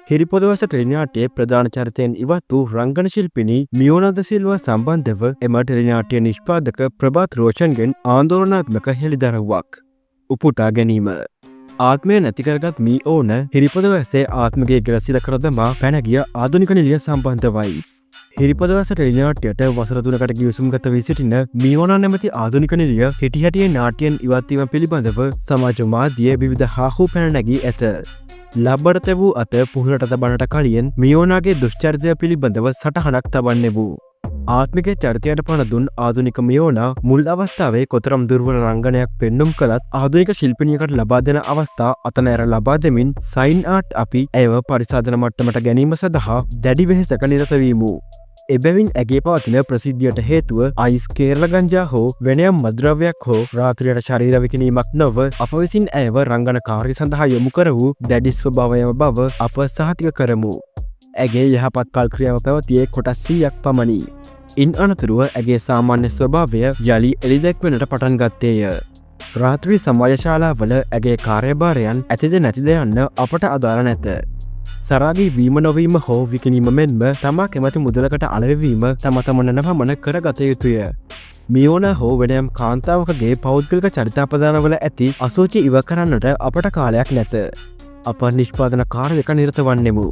හිරිපොදවස ටෙලිනාට්‍යයේ ප්‍රධාන චරිතයෙන් ඉවත් වූ රංගන ශිල්පිනී මියෝනා ද සිල්වා සම්බන්ධව එම ටෙලිනාට්‍ය නිෂ්පාදක ප්‍රභාත් රෝෂන්ගෙන් ආන්දෝලනාත්මක හෙළිදරව්වක් උපුටා ගැනීම. ආත්මය නැතිකරගත් මියෝන හිරිපොදවසේ ආත්මගේ ගැලසිල කර දමා පැන ගිය ආධුනික නිළිය සම්බන්ධවයි. හිරිපොදවස ටෙලිනාට්‍යයට වසර 3කට ගිවිසුම්ගත වී සිටින මියෝනා නැමැති ආධුනික නිළිය හිටි හැටියේ නාට්‍යයෙන් ඉවත්වීම පිළිබඳව සමාජ මාධ්‍යයේ විවිධ හාහු පැන නැගී ඇත. ලබ්බට තැබූ අත පුහුණට තබන්නට කලින් මියෝනාගේ දුෂ්චරිතය පිළිබඳව සටහනක් තබන්නේ වූ. ආත්මික චරිතයට පණ දුන් ආධුනික මියෝනා මුල් අවස්ථාවේ කොතරම් දුර්වල රංගනයක් පෙන්නුම් කළත් ආධුනික ශිල්පිනියකට ලබා දෙන අවස්ථා අතනෑර ලබා දෙමින් සයින් ආර්ට් අපි ඇයව පරිසාධන මට්ටමට ගැනීම සඳහා දැඩි වෙහෙසක නිරත වීමු. එබැවින් ඇගේ පවතින ප්‍රසිද්ධියට හේතුව අයිස් කේරළ ගංජා හෝ වෙනයම් මද්‍රව්‍යයක් හෝ රාත්‍රියට ශරීර විකිණීමක් නොව අප විසින් ඇයව රංගන කාර්ය සඳහා යොමු කර වූ දැඩි ස්වභාවයම බව අප සහතික කරමු. ඇගේ යහපත් කල් ක්‍රියාව පැවතියේ කොටස් 100ක් පමණි. ඉන් අනතුරුව ඇගේ සාමාන්‍ය ස්වභාවය යළි එළිදැක්වෙනට පටන් ගත්තේය. රාත්‍රී සමාජ ශාලාවල ඇගේ කාර්යභාරයන් ඇතිද නැතිද යන්න අපට අදාළ නැත. සරාගී වීම නොවීම හෝ විකිණීම මෙන්ම තමා කැමති මුදලකට අලවවීම තම තමන පමණ කරගත යුතුය. මියෝනා හෝ වෙනයම් කාන්තාවකගේ පෞද්ගලික චරිතාපදානවල ඇති අසූචි ඉව කරන්නට අපට කාලයක් නැත. අප නිෂ්පාදන කාර්යක නිරත වන්නෙමු.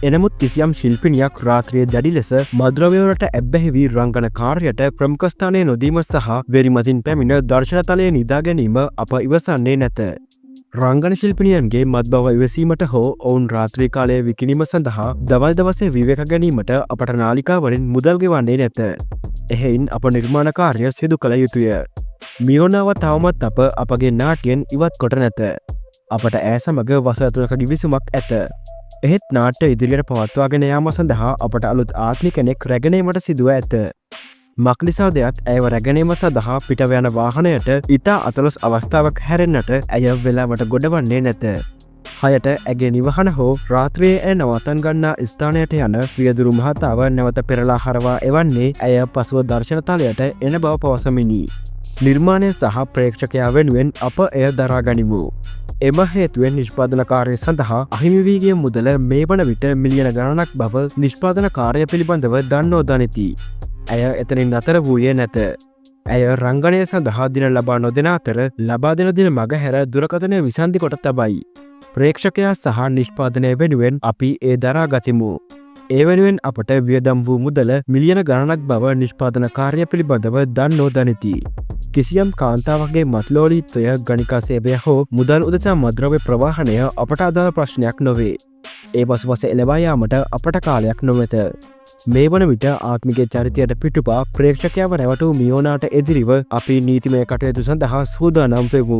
එනමුත් කිසියම් ශිල්පිනියක් රාත්‍රියේ දැඩි ලෙස මද්‍රව්‍යවලට ඇබ්බැහි වී රංගන කාර්යයට ප්‍රමුඛස්ථානය නොදීම සහ වෙරිමතින් පැමිණ දර්ශනතලයේ නිදා ගැනීම අප ඉවසන්නේ නැත. රංගන ශිල්පිනියන්ගේ මත් බව ඉවසීමට හෝ ඔවුන් රාත්‍රී කාලයේ විකිණීම සඳහා දවල් දවසේ විවේක ගැනීමට අපට නාලිකාවලින් මුදල් ගෙවන්නේ නැත. එහෙයින් අප නිර්මාණ කාර්ය සිදු කළ යුතුය. මියෝනාව තවමත් අප අපගේ නාට්‍යයෙන් ඉවත් කොට නැත. අපට ඈ සමග වසර 3ක ගිවිසුමක් ඇත. එහෙත් නාට්‍ය ඉදිරියට පවත්වාගෙන යාම සඳහා අපට අලුත් ආත්මි කෙනෙක් රැගෙනීමට සිදුව ඇත. මක්නිසාදයක් ඇයව රැගෙනීම සඳහා පිටව යන වාහනයට ඉතා අතලොස් අවස්ථාවක් හැරෙන්නට ඇය වෙලාවට ගොඩවන්නේ නැත. 6ට ඇගේ නිවහන හෝ රාත්‍රියේ ඇය නවතන් ගන්නා ස්ථානයට යන පියදුරු මහතාව නැවත පෙරලා හරවා එවන්නේ ඇය පසුව දර්ශනතලයට එන බව පවසමිනි. නිර්මාණය සහ ප්‍රේක්ෂකයා වෙනුවෙන් අප එය දරා ගනිමු. එම හේතුවෙන් නිෂ්පාදන කාර්ය සඳහා අහිමි වී ගිය මුදල මේ වන විට මිලියන ගණනක් බව නිෂ්පාදන කාර්ය පිළිබඳව දන්නෝ දනිති. ඇය එතනින් අතර වූයේ නැත. ඇය රංගනය සඳහා දින ලබා නොදෙන අතර ලබා දෙන දින මග හැර දුරකථනය විසන්ධි කොට තබයි. ප්‍රේක්ෂකයා සහ නිෂ්පාදනය වෙනුවෙන් අපි ඒ දරා ගතිමු. ඒ වෙනුවෙන් අපට වියදම් වූ මුදල මිලියන ගණනක් බව නිෂ්පාදන කාර්ය පිළිබඳව දන්නෝ දනිති. කිසියම් කාන්තාවගේ මත්ලෝලීත්වය ගණිකා සේවය හෝ මුදල් උදෙසා මද්‍රව්‍ය ප්‍රවාහනය අපට අදාළ ප්‍රශ්නයක් නොවේ. ඒ පසුපස එළවා යාමට අපට කාලයක් නොමැත. මේ වන විට ආත්මික චරිතයට පිටුපා ප්‍රේක්ෂකයාව රැවටූ මියෝනාට එදිරිව අපි නීතිමය කටයුතු සඳහා සූදානම් වෙමු.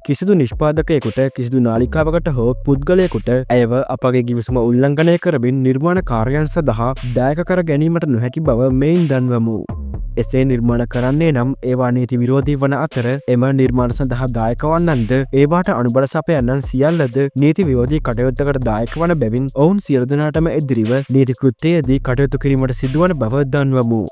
කිසිදු නිෂ්පාදකයෙකුට කිසිදු නාලිකාවකට හෝ පුද්ගලයෙකුට ඇයව අපගේ ගිවිසුම උල්ලංඝනය කරමින් නිර්මාණ කාර්යයන් සඳහා දායක කර ගැනීමට නොහැකි බව මෙයින් දන්වමු. එසේ නිර්මාණ කරන්නේ නම් ඒවා නීති විරෝධී වන අතර එම නිර්මාණ සඳහා දායක වන්නන්ද ඒවාට අනුබල සපයන්නන් සියල්ලද නීති විරෝධී කටයුත්තකට දායක වන බැවින් ඔවුන් සියලු දෙනාටම එදිරිව නීති කෘත්‍යයේදී කටයුතු කිරීමට සිදුවන බව දන්වමු.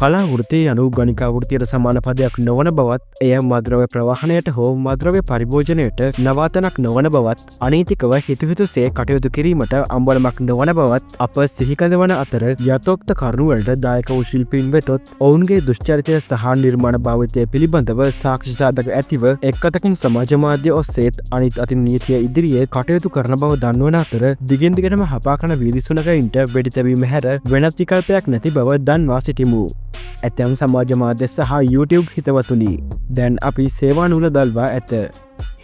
කලා වෘත්තිය යනු ගණිකා වෘත්තියට සමාන පදයක් නොවන බවත් එය මද්‍රව්‍ය ප්‍රවාහනයට හෝ මද්‍රව්‍ය පරිභෝජනයට නවාතනක් නොවන බවත් අනීතිකව හිතුහිතුසේ කටයුතු කිරීමට අම්බලමක් නොවන බවත් අප සිහිකඳවන අතර යථෝක්ත කරුණුවලට දායක වූ ශිල්පීන් වෙතොත් ඔවුන්ගේ දුෂ්චරිතය සහ නිර්මාණ භාවිතය පිළිබඳව සාක්ෂි සාධක ඇතිව එක් අතකින් සමාජ මාධ්‍ය ඔස්සේත් අනිත් අතින් නීතිය ඉදිරියේ කටයුතු කරන බව දන්වන අතර දිගින් දිගටම හපා කන වීදිසුනකයින්ට වෙඩි තැබීම හැර වෙනත් විකල්පයක් නැති බව දන්වා සිටිමු. ඇතැම් සමාජ මාධ්‍ය සහ YouTube හිතවතුනි දැන් අපි සේවා නූල දල්වා ඇත.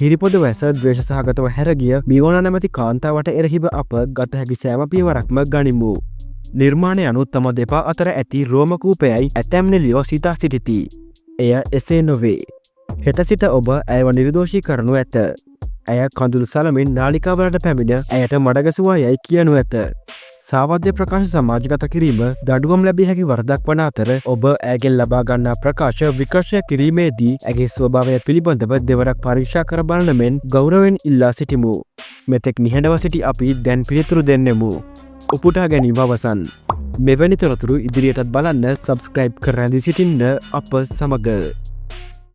හිරිපොද වැස ද්වේෂ සහගතව හැරගිය මියෝනා නැමැති කාන්තාවට එරෙහිව අප ගත හැකි සෑම පියවරක්ම ගනිමු. නිර්මාණය අනුත් තම දෙපා අතර ඇති රෝමකූපයයි ඇතැම් නිළියෝ සිතා සිටිති. එය එසේ නොවේ. හෙට සිට ඔබ ඇයව නිර්දෝෂී කරනු ඇත. ඇය කඳුළු සලමින් නාලිකාවලට පැමිණ ඇයට මඩගැසුවා යැයි කියනු ඇත. සාවද්‍ය ප්‍රකාශ සමාජගත කිරීම දඩුවම් ලැබිය හැකි වරදක් වන අතර ඔබ ඇගෙන් ලබා ගන්නා ප්‍රකාශ විකර්ශය කිරීමේදී ඇගේ ස්වභාවය පිළිබඳව දෙවරක් පරීක්ෂා කර බලන මෙන් ගෞරවයෙන් ඉල්ලා සිටිමු. මෙතෙක් නිහඬව සිටි අපි දැන් පිළිතුරු දෙන්නෙමු. උපුටා ගැනීම අවසන්. මෙවැනි තොරතුරු ඉදිරියටත් බලන්න සබ්ස්ක්‍රයිබ් කර රැඳී සිටින්න අප සමග.